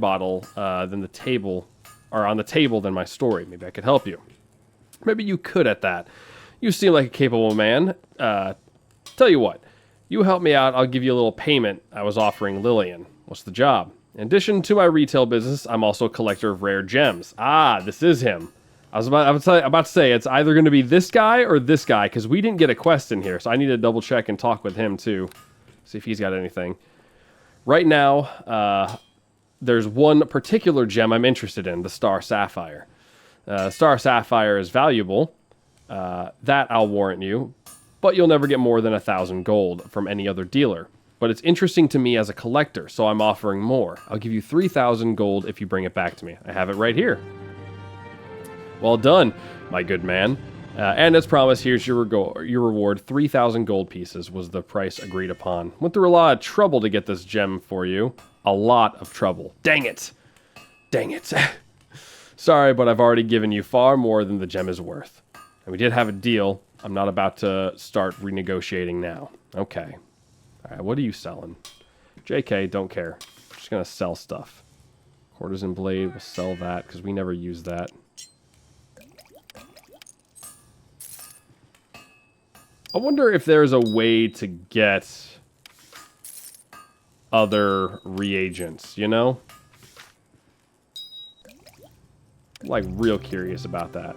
bottle than the table, or on the table than my story. Maybe I could help you. Maybe you could at that. You seem like a capable man. Tell you what, you help me out, I'll give you a little payment I was offering Lillian. What's the job? In addition to my retail business, I'm also a collector of rare gems. Ah, this is him. I was about to say, it's either going to be this guy or this guy, because we didn't get a quest in here, so I need to double check and talk with him too. See if he's got anything. Right now, there's one particular gem I'm interested in, the Star Sapphire. Star Sapphire is valuable. That I'll warrant you. But you'll never get more than 1,000 gold from any other dealer. But it's interesting to me as a collector, so I'm offering more. I'll give you 3,000 gold if you bring it back to me. I have it right here. Well done, my good man. And as promised, here's your reward. 3,000 gold pieces was the price agreed upon. Went through a lot of trouble to get this gem for you. A lot of trouble. Dang it. Dang it. Sorry, but I've already given you far more than the gem is worth. And we did have a deal. I'm not about to start renegotiating now. Okay. Alright, what are you selling? JK, don't care. I'm just going to sell stuff. Courtesan blade, we'll sell that, because we never use that. I wonder if there's a way to get other reagents, you know? I'm, like, real curious about that.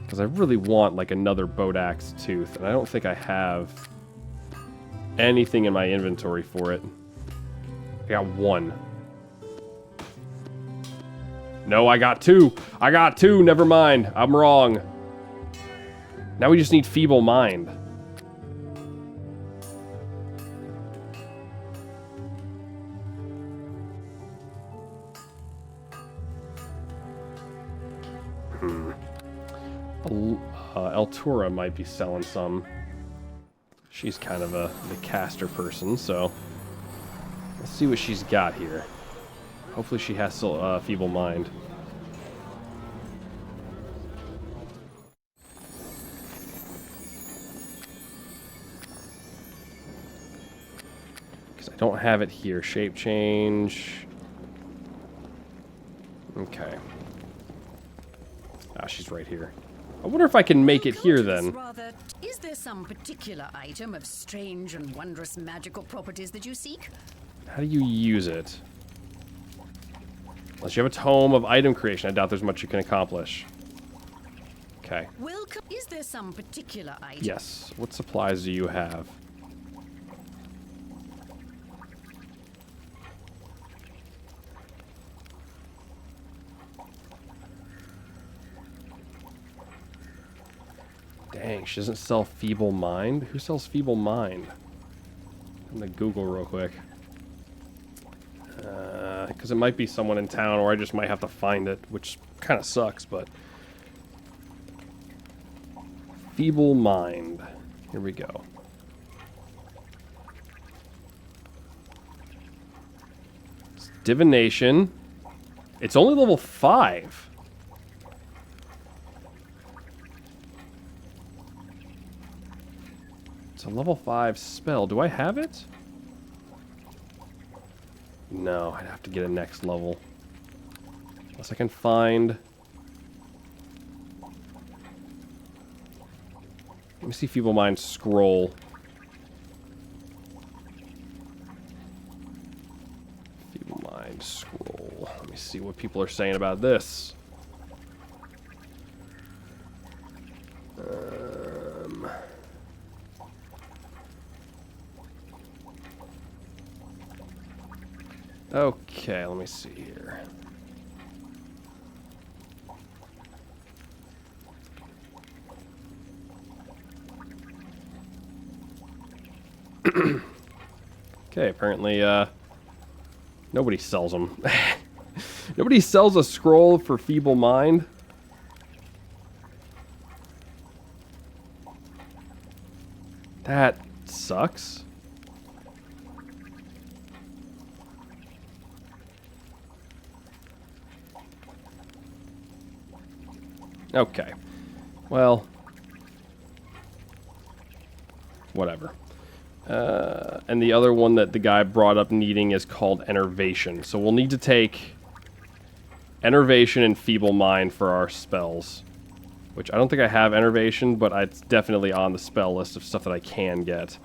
Because I really want, like, another Bodax tooth, and I don't think I have anything in my inventory for it. I got one. No, I got two. I got two. Never mind. I'm wrong. Now we just need Feeble Mind. Eltura might be selling some. She's kind of the caster person, so let's see what she's got here. Hopefully she has Feeble Mind. Because I don't have it here. Shape change. Okay. Ah, she's right here. I wonder if I can make it here then. Rather, is there some particular item of strange and wondrous magical properties that you seek? How do you use it? Unless you have a tome of item creation, I doubt there's much you can accomplish. Okay. Welcome. Is there some particular item? Yes. What supplies do you have? Dang, she doesn't sell Feeble Mind? Who sells Feeble Mind? I'm gonna Google real quick. Because it might be someone in town, or I just might have to find it, which kind of sucks, but... Feeble Mind. Here we go. It's Divination. It's only level 5. It's a level 5 spell. Do I have it? No, I'd have to get a next level. Unless I can find... Let me see Feeble Mind scroll. Feeble Mind scroll. Let me see what people are saying about this. Okay, let me see here. Okay, apparently, nobody sells them. Nobody sells a scroll for Feeble Mind. That sucks. Okay. Well, whatever. And the other one that the guy brought up needing is called Enervation. So we'll need to take Enervation and Feeble Mind for our spells. Which I don't think I have Enervation, but it's definitely on the spell list of stuff that I can get.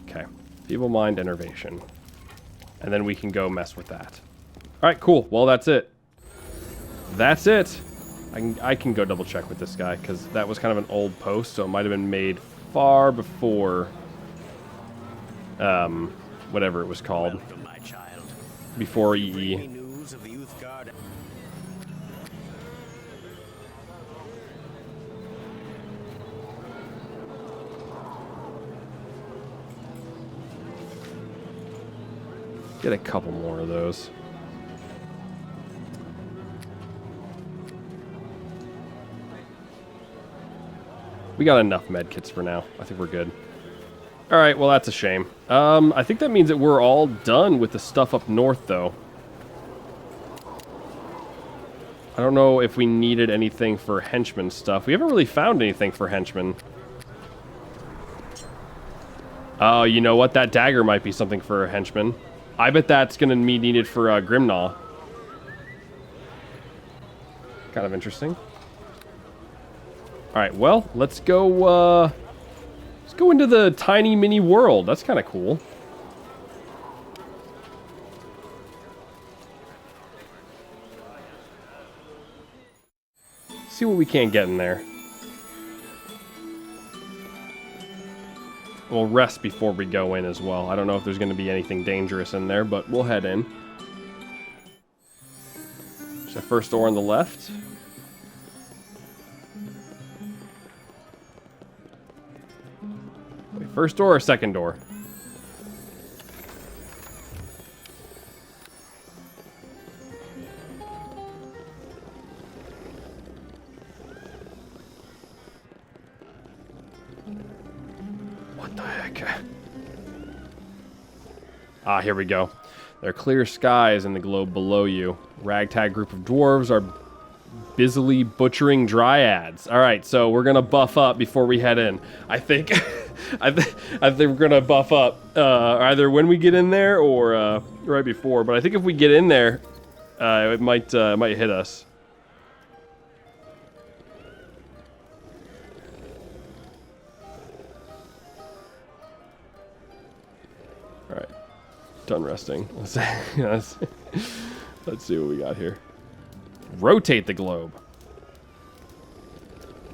Okay. Feeble Mind, Enervation. And then we can go mess with that. Alright, cool. Well, that's it. That's it! I can go double check with this guy, because that was kind of an old post, so it might have been made far before... whatever it was called. Welcome, my child. Before Any EE. news of the youth guard? Get a couple more of those. We got enough medkits for now. I think we're good. Alright, well that's a shame. I think that means that we're all done with the stuff up north, though. I don't know if we needed anything for henchman stuff. We haven't really found anything for henchmen. Oh, you know what? That dagger might be something for a henchman. I bet that's going to be needed for Grimnaw. Kind of interesting. Alright, well, let's go into the tiny mini world. That's kind of cool. See what we can't get in there. We'll rest before we go in as well. I don't know if there's going to be anything dangerous in there, but we'll head in. There's the first door on the left. Wait, first door or second door? What the heck? Ah, here we go. There are clear skies in the globe below you. Ragtag group of dwarves are busily butchering dryads. All right, so we're gonna buff up before we head in. I think, I think we're gonna buff up either when we get in there or right before. But I think if we get in there, it might hit us. All right, done resting. Let's see what we got here. Rotate the globe.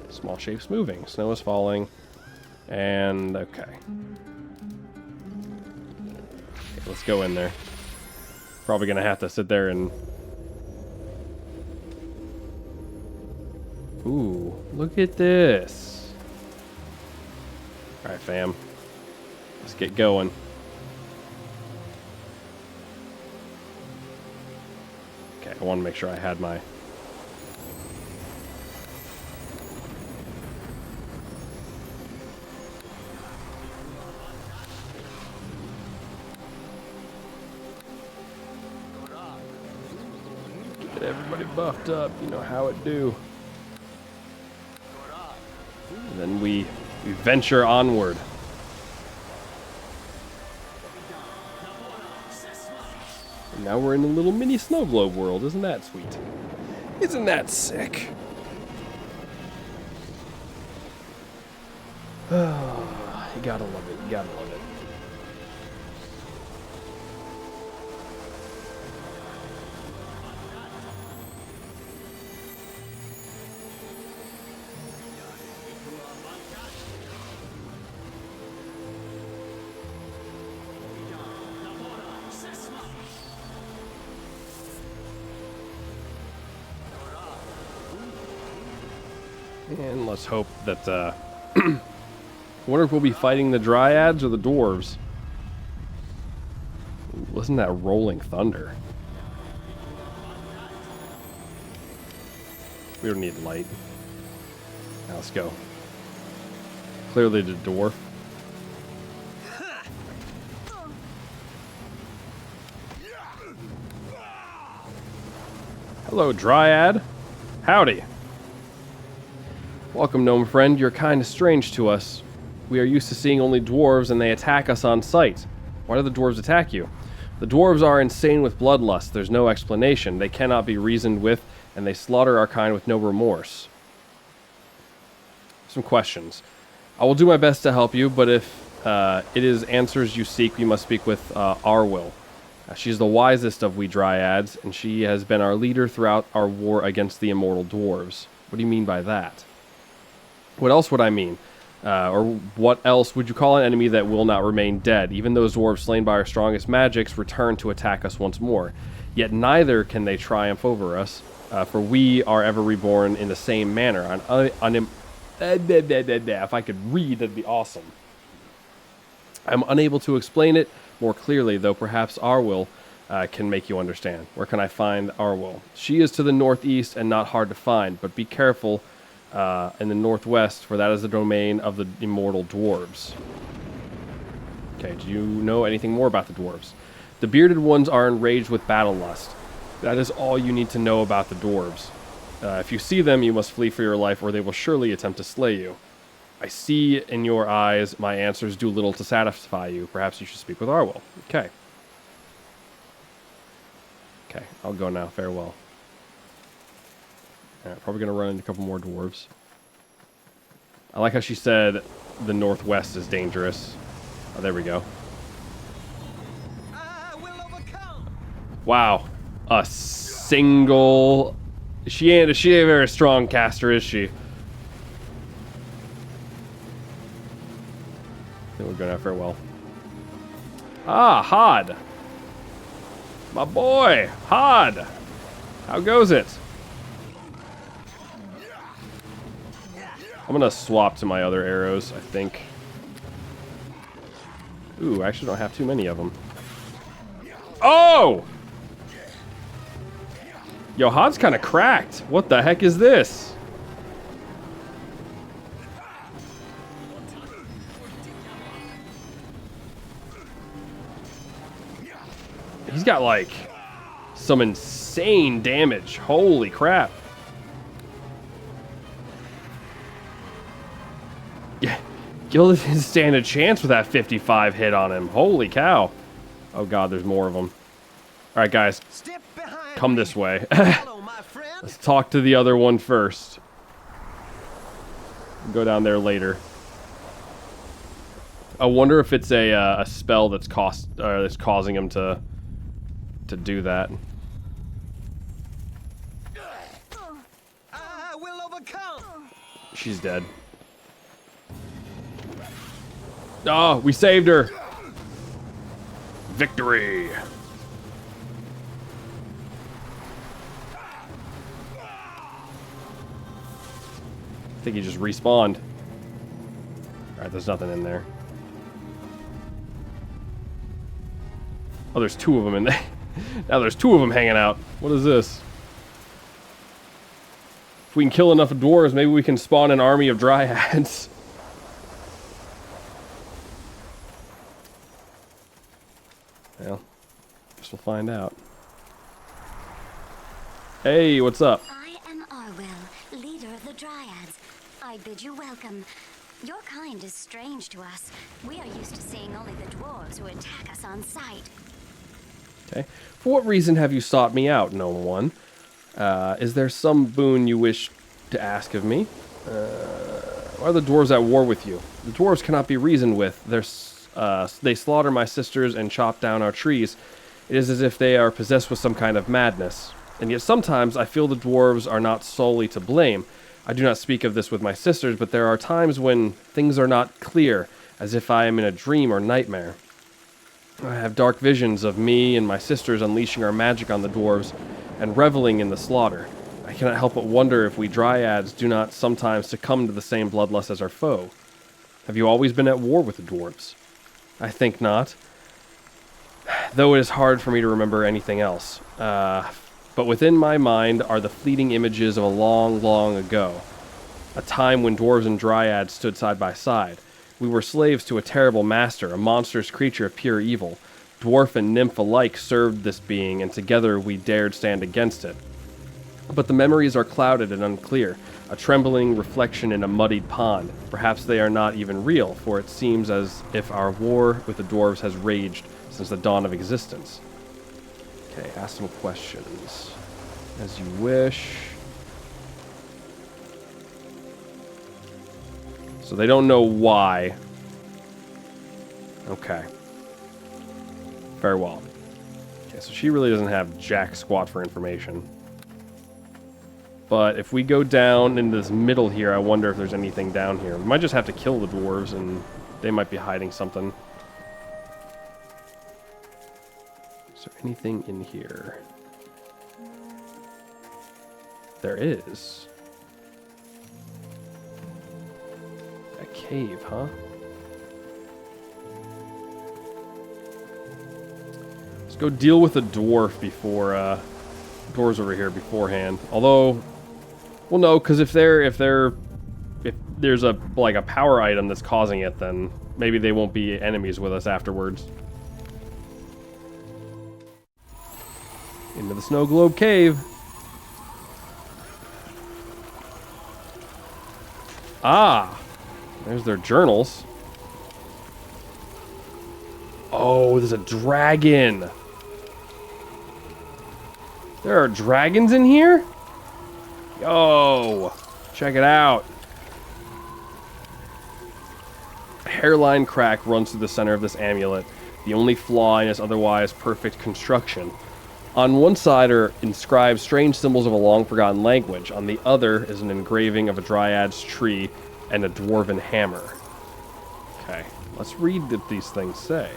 Small shapes moving. Snow is falling. And okay. Let's go in there. Probably gonna have to sit there and... Ooh, look at this. Alright, fam. Let's get going. Okay, I want to make sure I had my... Get everybody buffed up, you know how it do. And then we venture onward. And now we're in a little mini snow globe world. Isn't that sweet? Isn't that sick? Oh, you gotta love it. You gotta love it. And let's hope that, I wonder if we'll be fighting the dryads or the dwarves. Ooh, listen to that rolling thunder. We don't need light. Now let's go. Clearly the dwarf. Hello, dryad. Howdy. Welcome, gnome friend. You're kind of strange to us. We are used to seeing only dwarves, and they attack us on sight. Why do the dwarves attack you? The dwarves are insane with bloodlust. There's no explanation. They cannot be reasoned with, and they slaughter our kind with no remorse. Some questions. I will do my best to help you, but if it is answers you seek, we must speak with Arwyll. She's the wisest of we dryads, and she has been our leader throughout our war against the immortal dwarves. What do you mean by that? What else would I mean? Or what else would you call an enemy that will not remain dead? Even those dwarves slain by our strongest magics return to attack us once more. Yet neither can they triumph over us, for we are ever reborn in the same manner. If I could read, that'd be awesome. I'm unable to explain it more clearly, though perhaps Arwyll can make you understand. Where can I find Arwyll? She is to the northeast and not hard to find, but be careful in the northwest, for that is the domain of the immortal dwarves. Okay, do you know anything more about the dwarves? The bearded ones are enraged with battle lust. That is all you need to know about the dwarves. If you see them, you must flee for your life, or they will surely attempt to slay you. I see in your eyes my answers do little to satisfy you. Perhaps you should speak with Arwyll. Okay. Okay, I'll go now. Farewell. Alright, probably going to run into a couple more dwarves. I like how she said the northwest is dangerous. Oh, there we go. I will overcome. Wow. A single... She ain't a very strong caster, is she? We're gonna have farewell. Ah, Hod. My boy, Hod. How goes it? I'm gonna swap to my other arrows, I think. Ooh, I actually don't have too many of them. Oh! Yo, Hod's kind of cracked. What the heck is this? He's got, like, some insane damage. Holy crap. Yeah, Gil didn't stand a chance with that 55 hit on him. Holy cow. Oh, God, there's more of them. All right, guys. Come this way. Let's talk to the other one first. Go down there later. I wonder if it's a spell that's causing him to do that. I will overcome. She's dead. Oh, we saved her. Victory. I think he just respawned. Alright, there's nothing in there. Oh, there's two of them in there. Now there's two of them hanging out. What is this? If we can kill enough dwarves, maybe we can spawn an army of dryads. Well, guess we'll find out. Hey, what's up? I am Arwyll, leader of the Dryads. I bid you welcome. Your kind is strange to us. We are used to seeing only the dwarves who attack us on sight. Okay. For what reason have you sought me out, Gnome One? Is there some boon you wish to ask of me? Why are the dwarves at war with you? The dwarves cannot be reasoned with. They slaughter my sisters and chop down our trees. It is as if they are possessed with some kind of madness. And yet sometimes I feel the dwarves are not solely to blame. I do not speak of this with my sisters, but there are times when things are not clear, as if I am in a dream or nightmare. I have dark visions of me and my sisters unleashing our magic on the dwarves and reveling in the slaughter. I cannot help but wonder if we dryads do not sometimes succumb to the same bloodlust as our foe. Have you always been at war with the dwarves? I think not. Though it is hard for me to remember anything else. But within my mind are the fleeting images of a long, long ago. A time when dwarves and dryads stood side by side. We were slaves to a terrible master, a monstrous creature of pure evil. Dwarf and nymph alike served this being, and together we dared stand against it. But the memories are clouded and unclear, a trembling reflection in a muddied pond. Perhaps they are not even real, for it seems as if our war with the dwarves has raged since the dawn of existence. Okay, ask some questions. As you wish. So they don't know why. Okay. Very well. Okay, so she really doesn't have jack squat for information. But if we go down in this middle here, I wonder if there's anything down here. We might just have to kill the dwarves, and they might be hiding something. Is there anything in here? There is. A cave, huh? Let's go deal with the dwarf before, dwarves over here beforehand. Although, well, no, because if there's a power item that's causing it, then maybe they won't be enemies with us afterwards. Into the snow globe cave. Ah, there's their journals. Oh, there's a dragon. There are dragons in here? Yo, check it out. A hairline crack runs through the center of this amulet, the only flaw in its otherwise perfect construction. On one side are inscribed strange symbols of a long-forgotten language. On the other is an engraving of a dryad's tree and a dwarven hammer. Okay, let's read what these things say.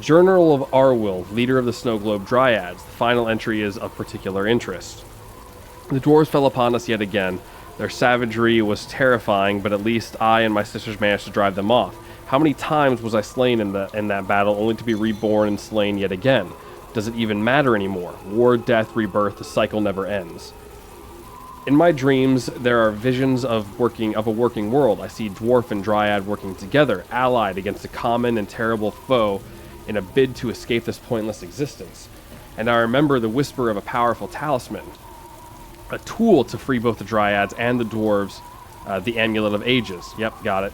Journal of Arwyl, leader of the Snow Globe Dryads. The final entry is of particular interest. The dwarves fell upon us yet again. Their savagery was terrifying, but at least I and my sisters managed to drive them off. How many times was I slain in that battle, only to be reborn and slain yet again? Does it even matter anymore? War, death, rebirth, the cycle never ends. In my dreams, there are visions of a working world. I see dwarf and dryad working together, allied against a common and terrible foe in a bid to escape this pointless existence. And I remember the whisper of a powerful talisman, a tool to free both the dryads and the dwarves, the Amulet of Ages. Yep, got it.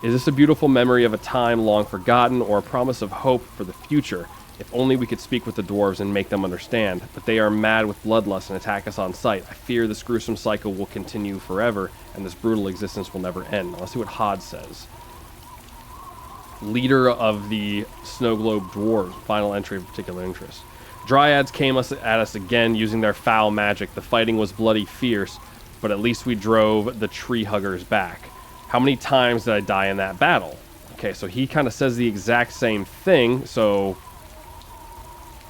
Is this a beautiful memory of a time long forgotten, or a promise of hope for the future? If only we could speak with the dwarves and make them understand. But they are mad with bloodlust and attack us on sight. I fear this gruesome cycle will continue forever, and this brutal existence will never end. Let's see what Hod says. Leader of the Snow Globe Dwarves. Final entry of particular interest. Dryads came at us again using their foul magic. The fighting was bloody fierce, but at least we drove the tree huggers back. How many times did I die in that battle? Okay, so he kind of says the exact same thing, so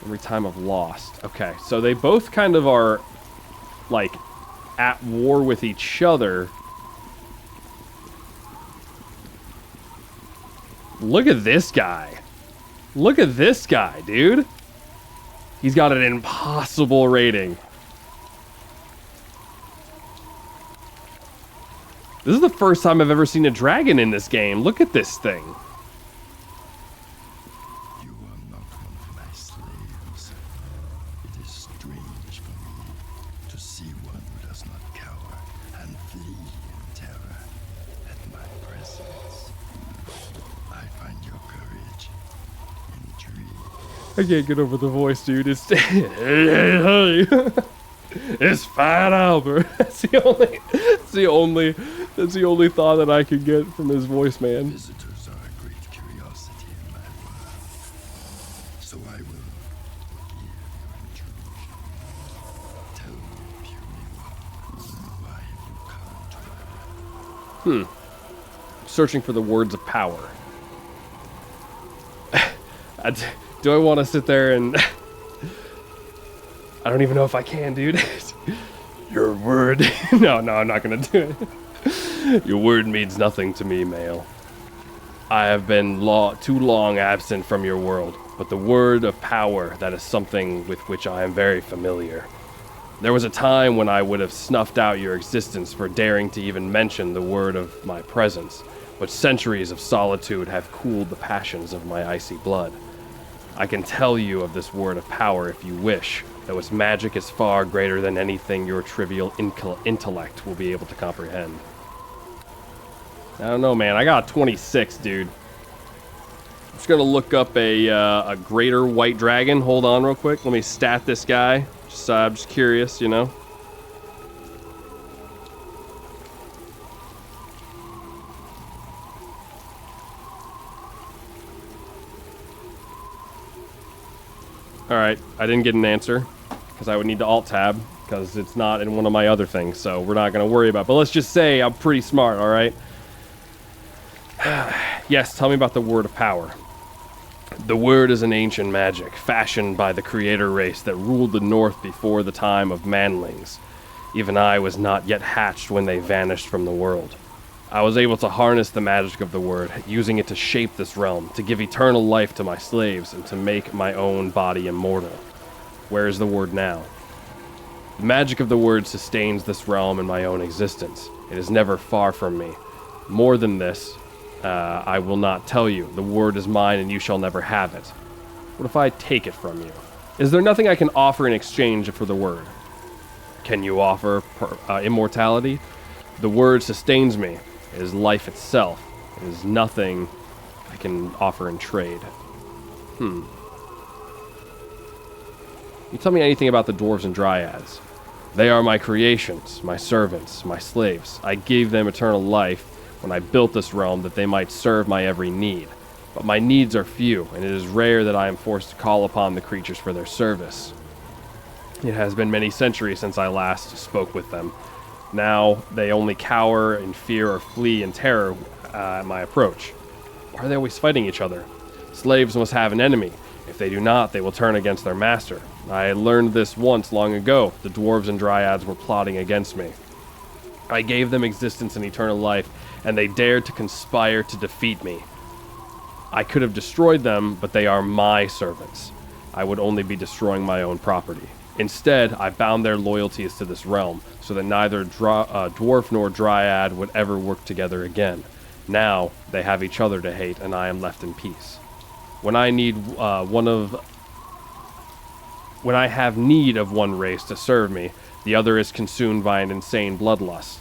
every time I've lost. Okay, so they both kind of are, like, at war with each other. Look at this guy. Look at this guy, dude. He's got an impossible rating. This is the first time I've ever seen a dragon in this game. Look at this thing. You are not one of my slaves. It is strange for me to see one who does not cower and flee in terror at my presence. I find your courage intriguing. I can't get over the voice, dude. It's it's Fat Albert. That's the only thought that I could get from his voice, man. Visitors are a great curiosity in my world, so I will forgive your intrusion. Tell me, puny one, why have you come to her? Searching for the words of power. Do I want to sit there and... I don't even know if I can, dude. Your word... No, I'm not going to do it. Your word means nothing to me, male. I have been too long absent from your world, but the word of power, that is something with which I am very familiar. There was a time when I would have snuffed out your existence for daring to even mention the word of my presence, but centuries of solitude have cooled the passions of my icy blood. I can tell you of this word of power if you wish, though its magic is far greater than anything your trivial intellect will be able to comprehend. I don't know, man. I got a 26, dude. I'm just gonna look up a greater white dragon. Hold on real quick. Let me stat this guy. I'm just curious, you know. Alright, I didn't get an answer because I would need to alt-tab because it's not in one of my other things, so we're not going to worry about it. But let's just say I'm pretty smart, alright? Yes, tell me about the Word of Power. The Word is an ancient magic, fashioned by the creator race that ruled the North before the time of manlings. Even I was not yet hatched when they vanished from the world. I was able to harness the magic of the Word, using it to shape this realm, to give eternal life to my slaves, and to make my own body immortal. Where is the Word now? The magic of the Word sustains this realm and my own existence. It is never far from me. More than this, I will not tell you. The Word is mine and you shall never have it. What if I take it from you? Is there nothing I can offer in exchange for the Word? Can you offer immortality? The Word sustains me. It is life itself. It is nothing I can offer in trade. You tell me anything about the dwarves and dryads. They are my creations, my servants, my slaves. I gave them eternal life when I built this realm that they might serve my every need. But my needs are few, and it is rare that I am forced to call upon the creatures for their service. It has been many centuries since I last spoke with them. Now they only cower in fear or flee in terror at my approach. Why are they always fighting each other? Slaves must have an enemy. If they do not, they will turn against their master. I learned this once long ago. The dwarves and dryads were plotting against me. I gave them existence and eternal life, and they dared to conspire to defeat me. I could have destroyed them, but they are my servants. I would only be destroying my own property. Instead, I bound their loyalties to this realm, so that neither dwarf nor dryad would ever work together again. Now, they have each other to hate, and I am left in peace. When I have need of one race to serve me, the other is consumed by an insane bloodlust.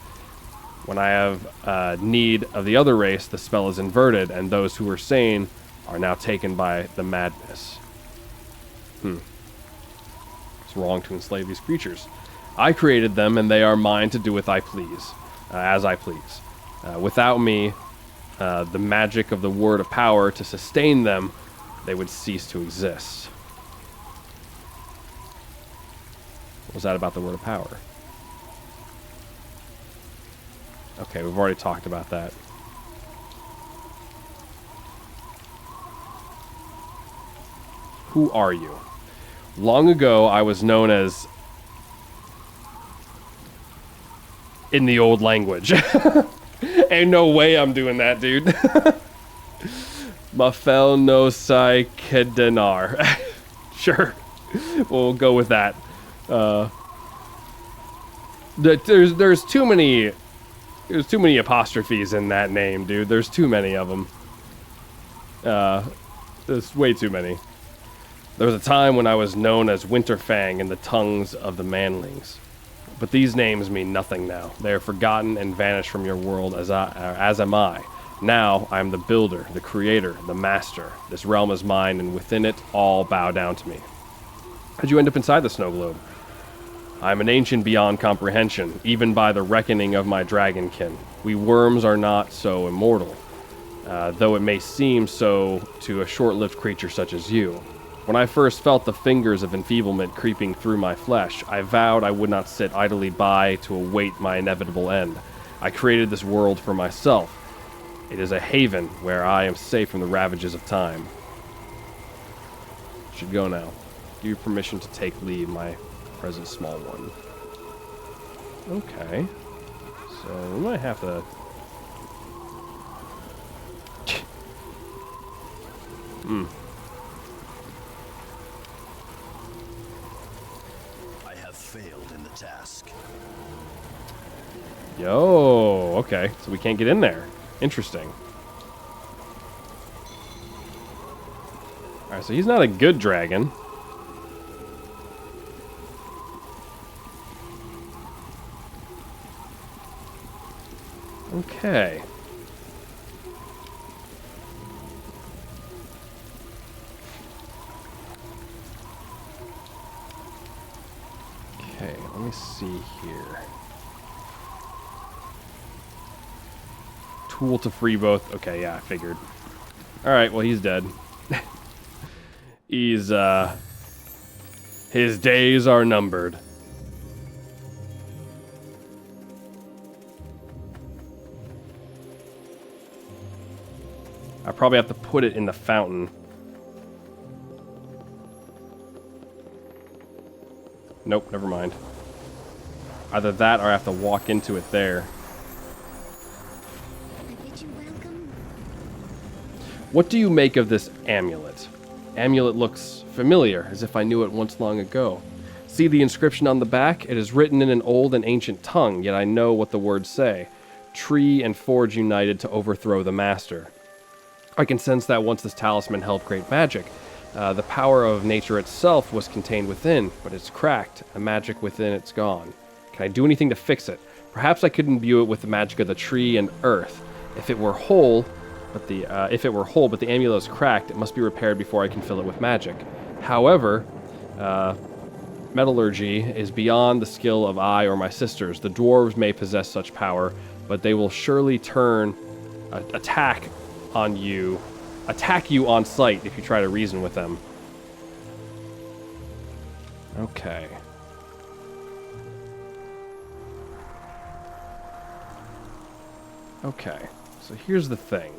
When I have need of the other race, the spell is inverted, and those who are sane are now taken by the madness. It's wrong to enslave these creatures. I created them, and they are mine to do with as I please. Without me, the magic of the Word of Power to sustain them, they would cease to exist. What was that about the Word of Power? Okay, we've already talked about that. Who are you? Long ago, I was known as... in the old language. Ain't no way I'm doing that, dude. Mafel no Sai Kedenar. Sure. We'll go with that. There's too many... There's too many apostrophes in that name, dude. There's too many of them. There's way too many. There was a time when I was known as Winterfang in the tongues of the manlings. But these names mean nothing now. They are forgotten and vanished from your world, as am I. Now, I am the builder, the creator, the master. This realm is mine, and within it, all bow down to me. How'd you end up inside the snow globe? I am an ancient beyond comprehension, even by the reckoning of my dragonkin. We worms are not so immortal, though it may seem so to a short-lived creature such as you. When I first felt the fingers of enfeeblement creeping through my flesh, I vowed I would not sit idly by to await my inevitable end. I created this world for myself. It is a haven where I am safe from the ravages of time. Should go now. Give you permission to take leave, my present small one. Okay. So we might have to... I have failed in the task. Yo, okay. So we can't get in there. Interesting. Alright, so he's not a good dragon. Okay. Okay, let me see here. Tool to free both. Okay, yeah, I figured. Alright, well, he's dead. He's, his days are numbered. I probably have to put it in the fountain. Nope, never mind. Either that or I have to walk into it there. I bid you welcome. What do you make of this amulet? Amulet looks familiar, as if I knew it once long ago. See the inscription on the back? It is written in an old and ancient tongue, yet I know what the words say. Tree and forge united to overthrow the master. I can sense that once this talisman held great magic. The power of nature itself was contained within, but it's cracked. The magic within it's gone. Can I do anything to fix it? Perhaps I could imbue it with the magic of the tree and earth. If it were whole, but the amulet is cracked, it must be repaired before I can fill it with magic. However, metallurgy is beyond the skill of I or my sisters. The dwarves may possess such power, but they will surely attack you on sight if you try to reason with them. Okay. Okay, so here's the thing.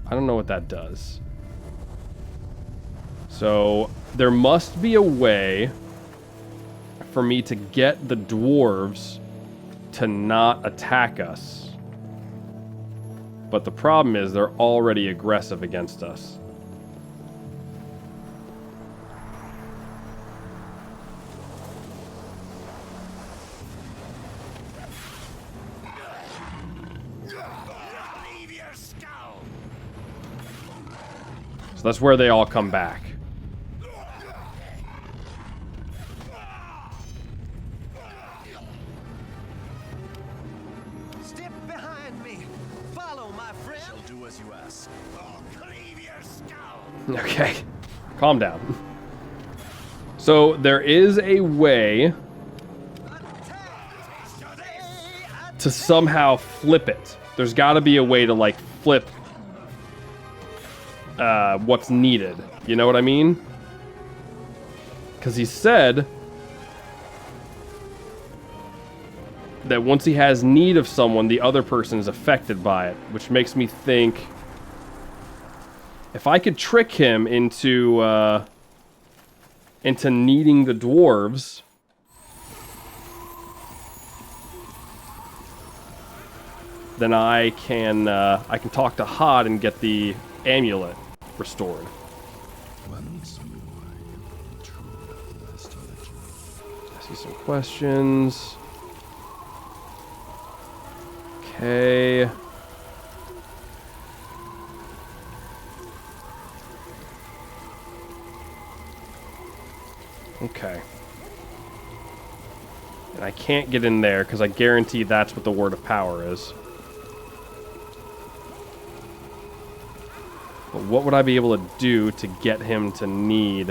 I don't know what that does. So, there must be a way for me to get the dwarves to not attack us. But the problem is they're already aggressive against us. So that's where they all come back. Step behind me. Follow, my friend. Shall do as you ask. Cleave your skull. Okay, calm down. So there is a way to somehow flip it. There's got to be a way to like flip what's needed. You know what I mean? Because he said that once he has need of someone, the other person is affected by it, which makes me think if I could trick him into needing the dwarves, then I can talk to Hod and get the amulet restored. Once more, you true of the astrology. I see some questions. Okay. Okay. And I can't get in there because I guarantee that's what the word of power is. But what would I be able to do to get him to need?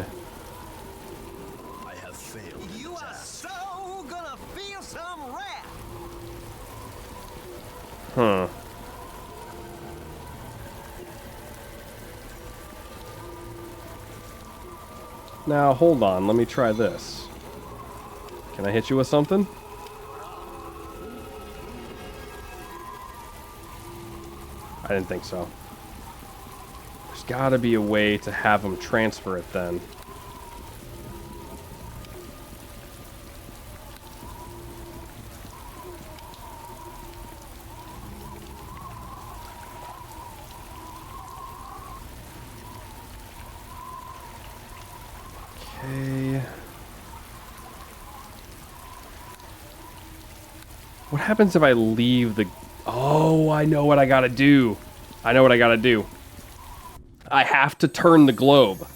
I have failed. You are so gonna feel some wrath. Huh. Now, hold on. Let me try this. Can I hit you with something? I didn't think so. There's gotta be a way to have him transfer it then. Okay. What happens if I leave the... Oh, I know what I gotta do. I know what I gotta do. I have to turn the globe.